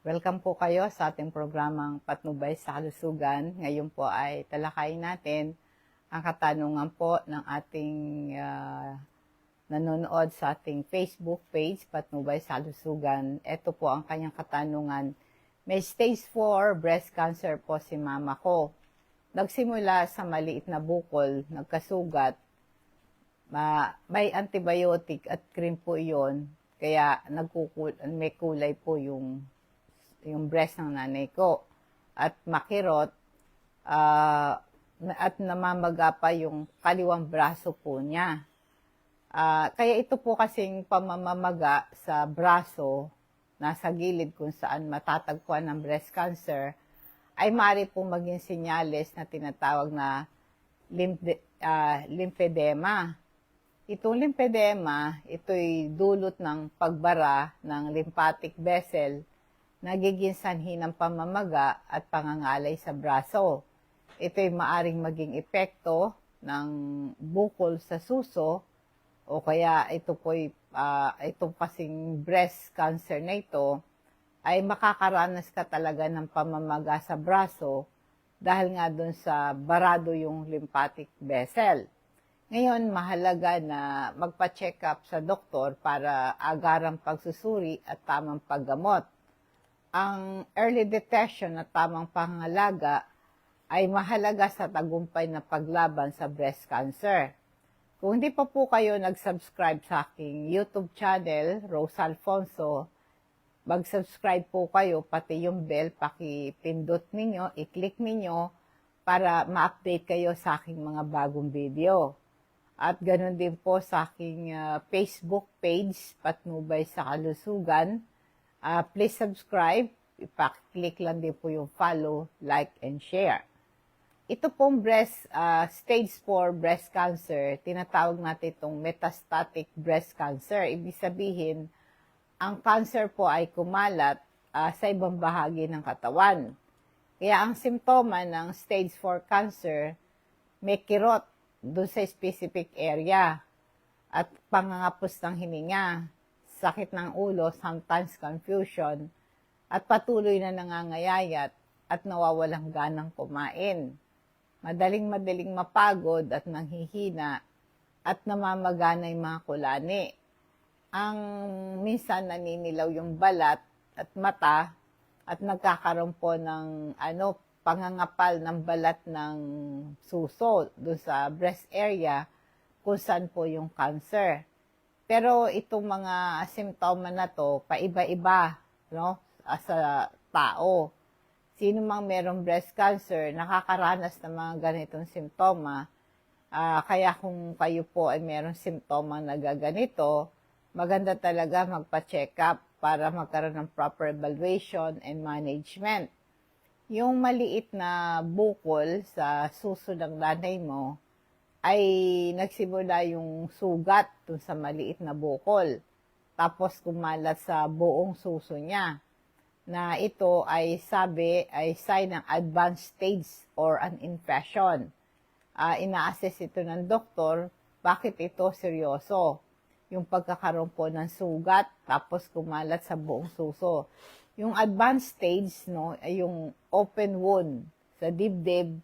Welcome po kayo sa ating programang Patnubay sa Kalusugan. Ngayon po ay talakayin natin ang katanungan po ng ating nanonood sa ating Facebook page, Patnubay sa Kalusugan. Ito po ang kanyang katanungan. May stage 4 breast cancer po si mama ko. Nagsimula sa maliit na bukol, nagkasugat, may antibiotic at cream po iyon, kaya may kulay po yung breast ng nanay ko at makirot at namamaga pa yung kaliwang braso po niya. Kaya ito po kasing pamamamaga sa braso, nasa gilid kung saan matatagpuan ng breast cancer, ay maaari po maging senyales na tinatawag na lymphedema. Itong lymphedema, ito'y dulot ng pagbara ng lymphatic vessel, nagiging sanhi ng pamamaga at pangangalay sa braso. Ito'y maaring maging epekto ng bukol sa suso o kaya itong kasing breast cancer na ito ay makakaranas ka talaga ng pamamaga sa braso dahil nga dun sa barado yung lymphatic vessel. Ngayon, mahalaga na magpa-check up sa doktor para agarang pagsusuri at tamang paggamot. Ang early detection at tamang pangalaga ay mahalaga sa tagumpay na paglaban sa breast cancer. Kung hindi pa po kayo nag-subscribe sa aking YouTube channel, Rosa Alfonso, mag-subscribe po kayo, pati yung bell, pakipindot ninyo, i-click ninyo para ma-update kayo sa aking mga bagong video. At ganoon din po sa aking Facebook page, Patnubay sa Kalusugan. Please subscribe, ipa-click lang din po yung follow, like, and share. Ito pong stage 4 breast cancer, tinatawag natin itong metastatic breast cancer. Ibig sabihin, ang cancer po ay kumalat sa ibang bahagi ng katawan. Kaya ang simptoma ng stage 4 cancer, may kirot doon sa specific area at pangangapos ng hininga, sakit ng ulo, sometimes confusion, at patuloy na nangangayayat at nawawalang ganang kumain. Madaling mapagod at nanghihina at namamagana yung mga kulani. Ang minsan naninilaw yung balat at mata at nagkakaroon po ng pangangapal ng balat ng suso doon sa breast area kung saan po yung cancer. Pero itong mga simptoma na to, paiba-iba, no, sa tao. Sino mang merong breast cancer, nakakaranas ng mga ganitong simptoma. Kaya kung kayo po ay merong simptoma na gaganito, maganda talaga magpa-check up para magkaroon ng proper evaluation and management. Yung maliit na bukol sa suso ng nanay mo ay nagsimula yung sugat dun sa maliit na bukol. Tapos kumalat sa buong suso niya. Na ito ay sign ng advanced stage or an infection. Ina-assess ito ng doktor, bakit ito seryoso? Yung pagkakaroon po ng sugat, tapos kumalat sa buong suso. Yung advanced stage, no, ay yung open wound sa dibdib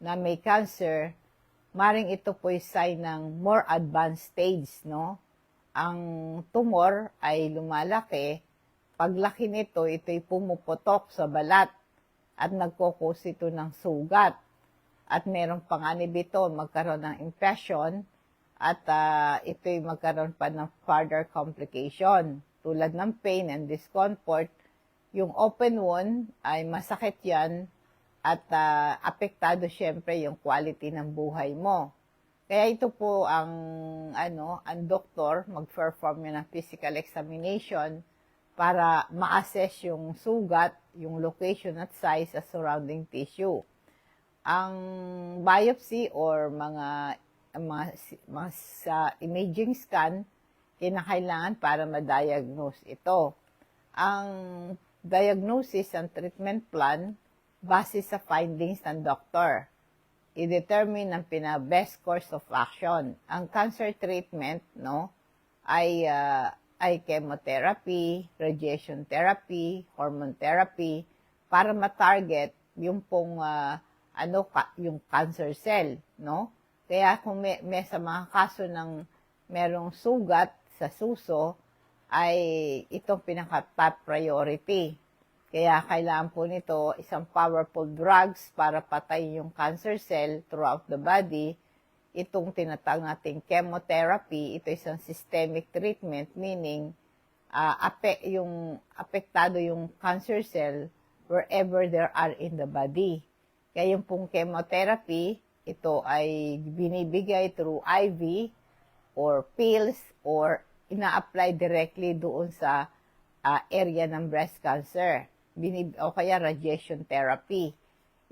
na may cancer, maring ito po ay sign ng more advanced stage, no? Ang tumor ay lumalaki, paglaki nito, ito'y pumuputok sa balat at nagkukos ito ng sugat. At merong panganib ito, magkaroon ng infection at ito'y magkaroon pa ng further complication tulad ng pain and discomfort. Yung open wound ay masakit yan at apektado syempre yung quality ng buhay mo. Kaya ito po ang doktor mag-perform ng physical examination para ma-assess yung sugat, yung location at size sa surrounding tissue. Ang biopsy or mga imaging scan, kinakailangan para ma-diagnose ito. Ang diagnosis and treatment plan base sa findings ng doktor. I-determine ang best course of action. Ang cancer treatment, no, ay ay chemotherapy, radiation therapy, hormone therapy, para ma-target yung pong yung cancer cell, no? Kaya kung may sa mga kaso ng merong sugat sa suso, ay itong pinaka-top priority. Kaya kailangan po nito isang powerful drugs para patayin yung cancer cell throughout the body. Itong tinatawag nating chemotherapy, ito isang systemic treatment, meaning apektado yung cancer cell wherever there are in the body. Kaya yung pong chemotherapy, ito ay binibigay through IV or pills or ina-apply directly doon sa area ng breast cancer. O kaya radiation therapy.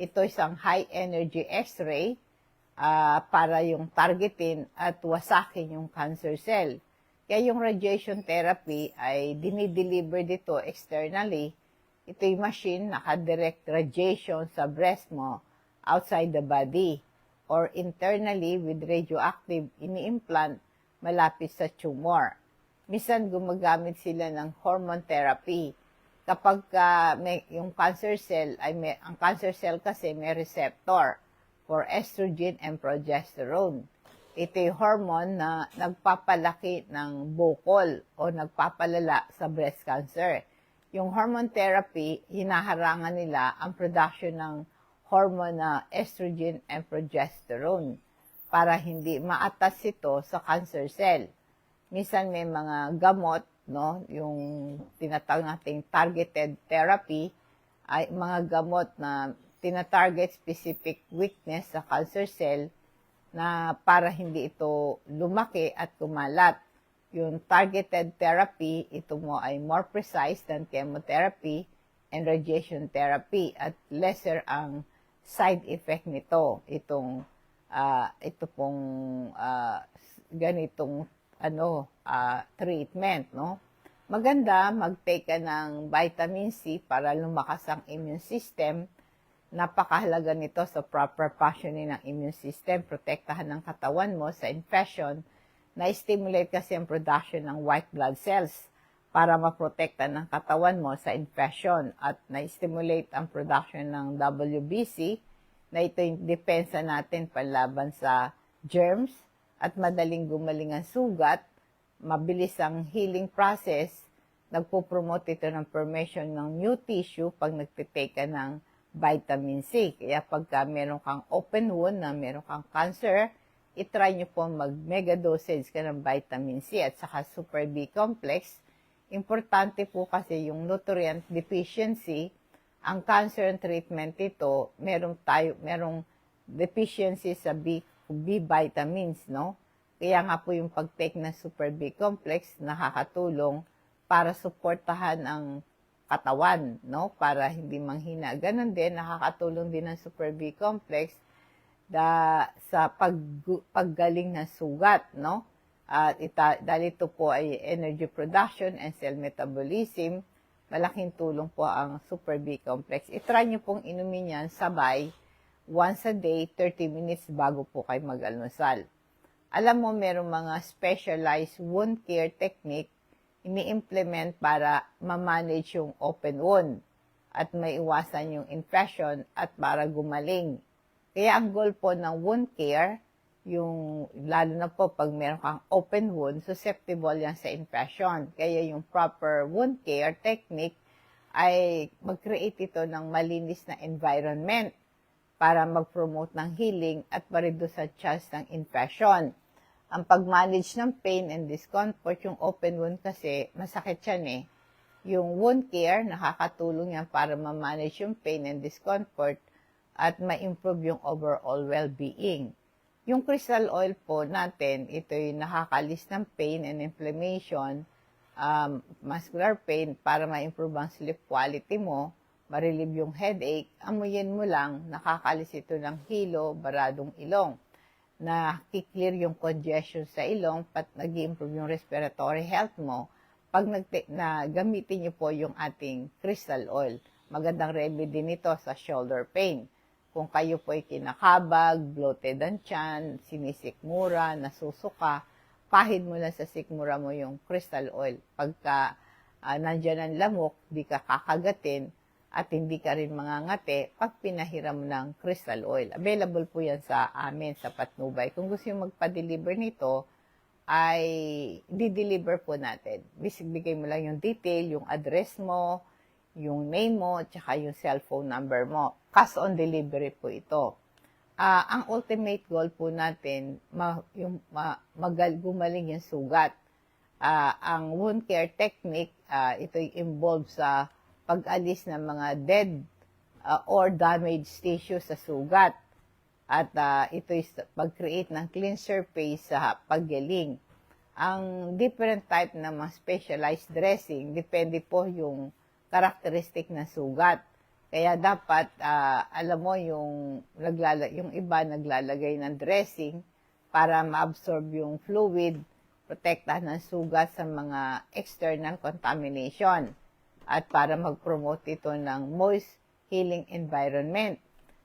Ito isang high energy x-ray para yung targetin at wasakin yung cancer cell. Kaya yung radiation therapy ay dinideliver dito externally. Ito yung machine, naka-direct radiation sa breast mo outside the body. Or internally with radioactive ini-implant malapit sa tumor. Minsan gumagamit sila ng hormone therapy. Kapag yung cancer cell, ang cancer cell kasi may receptor for estrogen and progesterone. Ito yung hormone na nagpapalaki ng bukol o nagpapalala sa breast cancer. Yung hormone therapy, hinaharangan nila ang production ng hormone na estrogen and progesterone para hindi maatas ito sa cancer cell. Minsan may mga gamot, no, yung tinatawag nating targeted therapy, ay mga gamot na tinatarget specific weakness sa cancer cell na para hindi ito lumaki at kumalat. Yung targeted therapy, ito mo ay more precise than chemotherapy and radiation therapy at lesser ang side effect nito. Ito pong ganitong treatment, no? Maganda mag-take ka ng vitamin C para lumakas ang immune system. Napakahalaga nito sa proper functioning ng immune system. Protektahan ng katawan mo sa infection. Na-stimulate kasi ang production ng white blood cells para maprotekta ng katawan mo sa infection. At na-stimulate ang production ng WBC na ito yung depensa natin panlaban sa germs at madaling gumaling ang sugat, mabilis ang healing process, nagpo-promote ito ng formation ng new tissue pag nagtitake ka ng vitamin C. Kaya pagka meron kang open wound na meron kang cancer, itry nyo po mag-mega dosage ka ng vitamin C at saka super B complex. Importante po kasi yung nutrient deficiency. Ang cancer treatment ito, merong deficiency sa B vitamins, no? Kaya nga po yung pag-take ng Super B complex nakakatulong para suportahan ang katawan, no? Para hindi manghina. Ganon din, nakakatulong din ang Super B complex sa paggaling ng sugat, no? At dahil ito po ay energy production and cell metabolism, malaking tulong po ang Super B complex. I-try nyo pong inumin yan sabay once a day, 30 minutes bago po kayo mag-almusal. Alam mo, merong mga specialized wound care technique ini-implement para ma-manage yung open wound at may iwasan yung infection at para gumaling. Kaya ang goal po ng wound care, yung lalo na po pag meron kang open wound, susceptible yan sa infection. Kaya yung proper wound care technique ay mag-create ito ng malinis na environment para mag-promote ng healing at ma-reduce ang chance ng infection. Ang pag-manage ng pain and discomfort, yung open wound kasi, masakit yan eh. Yung wound care, nakakatulong yan para ma-manage yung pain and discomfort at ma-improve yung overall well-being. Yung crystal oil po natin, ito yung nakakalis ng pain and inflammation, muscular pain, para ma-improve ang sleep quality mo, ma-relieve yung headache, amuyin mo lang, nakakalis ito ng hilo, baradong ilong, na kiklear yung congestion sa ilong, nag-i-improve yung respiratory health mo, pag gamitin niyo po yung ating crystal oil. Magandang remedy nito sa shoulder pain. Kung kayo po ay kinakabag, bloated ang tiyan, sinisikmura, nasusuka, pahid mo lang sa sikmura mo yung crystal oil. Pagka nandyan ang lamok, di ka kakagatin at hindi ka rin mangangati pag pinahiram ng crystal oil. Available po yan sa amin sa Patnubay. Kung gusto yung magpa-deliver nito, ay di-deliver po natin. Bigay mo lang yung detail, yung address mo, yung name mo, tsaka yung cellphone number mo. Cash on delivery po ito. Ang ultimate goal po natin, gumaling yung sugat. Ang wound care technique, ito'y involved sa pag-alis ng mga dead or damaged tissue sa sugat. At ito'y pag-create ng clean surface sa paggaling. Ang different type ng mga specialized dressing, depende po yung karakteristik ng sugat. Kaya dapat, alam mo, yung iba naglalagay ng dressing para ma-absorb yung fluid, protektahan ng sugat sa mga external contamination at para mag-promote ito ng moist healing environment.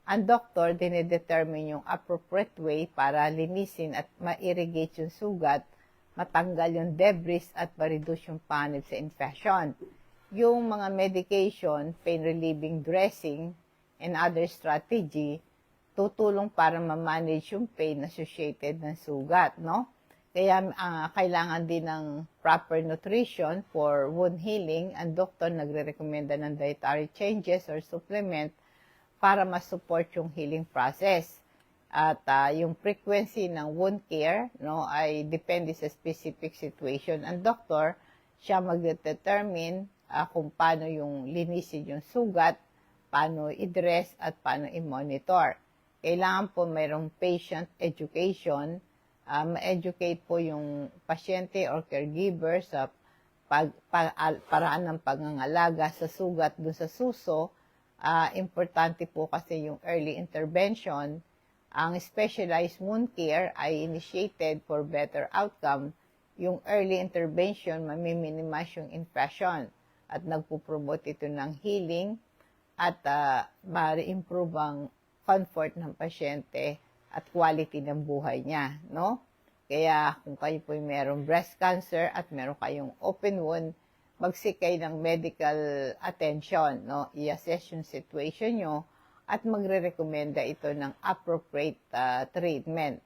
Ang doktor, dinedetermine yung appropriate way para linisin at ma-irrigate yung sugat, matanggal yung debris at ma-reduce yung panib sa infection. Yung mga medication, pain-relieving dressing, and other strategy, tutulong para ma-manage yung pain associated ng sugat, no? Kaya kailangan din ng proper nutrition for wound healing. Ang doktor nagre-recommenda ng dietary changes or supplement para ma-support yung healing process. At yung frequency ng wound care, no, ay depende sa specific situation. Ang doktor, siya mag-determine kung paano yung linisin yung sugat, paano i-dress, at paano i-monitor. Kailangan po mayroong patient education, ma-educate po yung pasyente or caregiver sa paraan ng pangangalaga sa sugat dun sa suso. Importante po kasi yung early intervention. Ang specialized wound care ay initiated for better outcome. Yung early intervention, mamiminimize yung infection at nagpo-promote ito ng healing at ma-improve ang comfort ng pasyente at quality ng buhay niya, no? Kaya kung kayo po mayroong breast cancer at meron kayong open wound, mag-seek kayo ng medical attention, no? I-assess yung situation nyo at magre-recommenda ito ng appropriate treatment.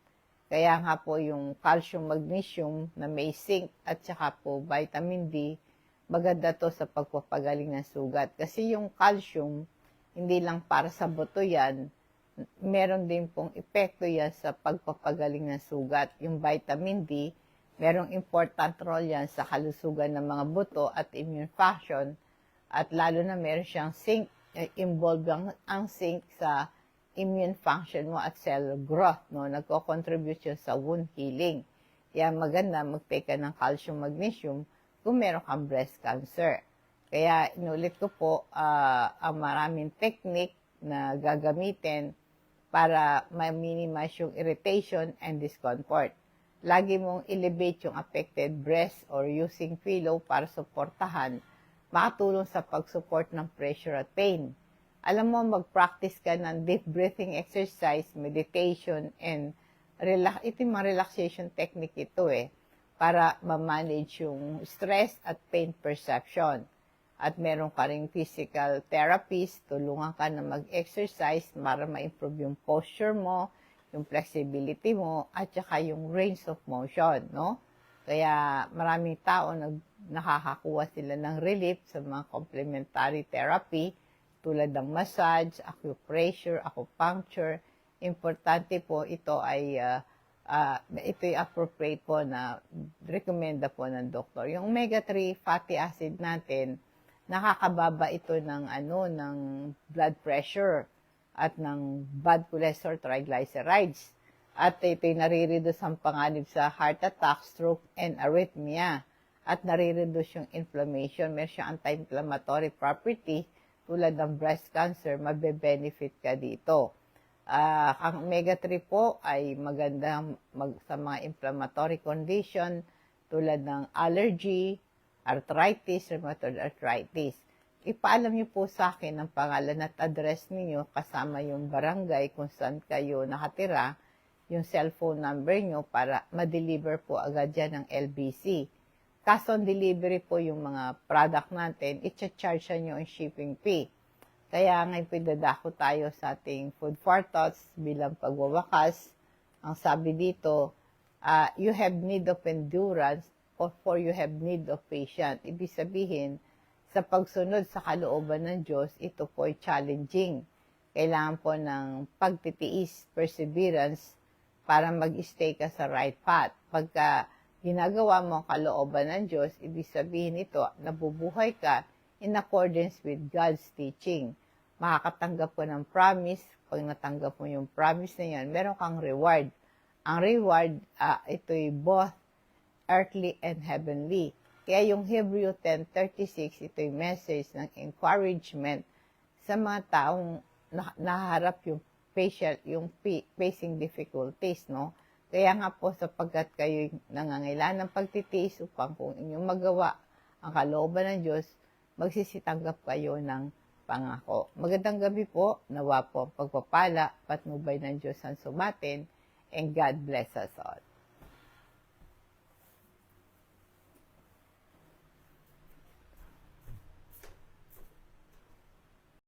Kaya nga po yung calcium magnesium na may zinc at saka po vitamin D, maganda to sa pagpapagaling ng sugat. Kasi yung calcium, hindi lang para sa buto yan, meron din pong epekto yan sa pagpapagaling ng sugat. Yung vitamin D, merong important role yan sa kalusugan ng mga buto at immune function. At lalo na meron siyang zinc, involved ang zinc sa immune function mo at cell growth, no? Nagko-contribute yun sa wound healing. Kaya maganda mag-take ka ng calcium magnesium kung meron kang breast cancer. Kaya inulit ko po, ang maraming technique na gagamitin para ma-minimize yung irritation and discomfort. Lagi mong elevate yung affected breast or using pillow para suportahan, makatulong sa pag-support ng pressure at pain. Alam mo, mag-practice ka ng deep breathing exercise, meditation, and ito yung mga relaxation technique ito para ma-manage yung stress at pain perception. At meron ka ring physical therapist, tulungan ka na mag-exercise para ma-improve yung posture mo, yung flexibility mo, at saka yung range of motion, no? Kaya maraming tao nakakakuha sila ng relief sa mga complementary therapy tulad ng massage, acupressure, acupuncture. Importante po ito ay ito'y appropriate po na recommenda po ng doktor. Yung omega-3 fatty acid natin, nakakababa ito ng ng blood pressure at ng bad cholesterol triglycerides. At ito'y nare-reduce ang panganib sa heart attack, stroke, and arrhythmia. At nare-reduce yung inflammation. Meron siyang anti-inflammatory property tulad ng breast cancer, mabe-benefit ka dito. Ang omega-3 po ay maganda sa mga inflammatory condition tulad ng allergy, arthritis, rheumatoid arthritis. Ipaalam niyo po sa akin ang pangalan at address niyo kasama yung barangay kung saan kayo nakatira. yung cellphone number nyo para ma-deliver po agad yan ng LBC. Cash on delivery po yung mga product natin, i-charge nyo ang shipping fee. Kaya ngayon pinadako tayo sa ating food for thoughts bilang pagwawakas. Ang sabi dito, you have need of endurance for you have need of patience. Ibig sabihin, sa pagsunod sa kalooban ng Diyos, ito po ay challenging. Kailangan po ng pagtitiis, perseverance, para mag-stay ka sa right path. Pagka ginagawa mo ang kalooban ng Diyos, ibig sabihin ito, nabubuhay ka in accordance with God's teaching. Makakatanggap ko ng promise. Pag natanggap mo yung promise na yan, meron kang reward. Ang reward, ito'y both earthly and heavenly. Kaya yung Hebrew 10:36, ito'y message ng encouragement sa mga taong naharap yung facing difficulties, no? Kaya nga po sapagkat kayo nangangailangan ng pagtitiis upang kung inyong magawa ang kalooban ng Diyos, magsisitanggap kayo ng pangako. Magandang gabi po, nawa po ang pagpapala, patnubay ng Diyos ang sumatin, and God bless us all.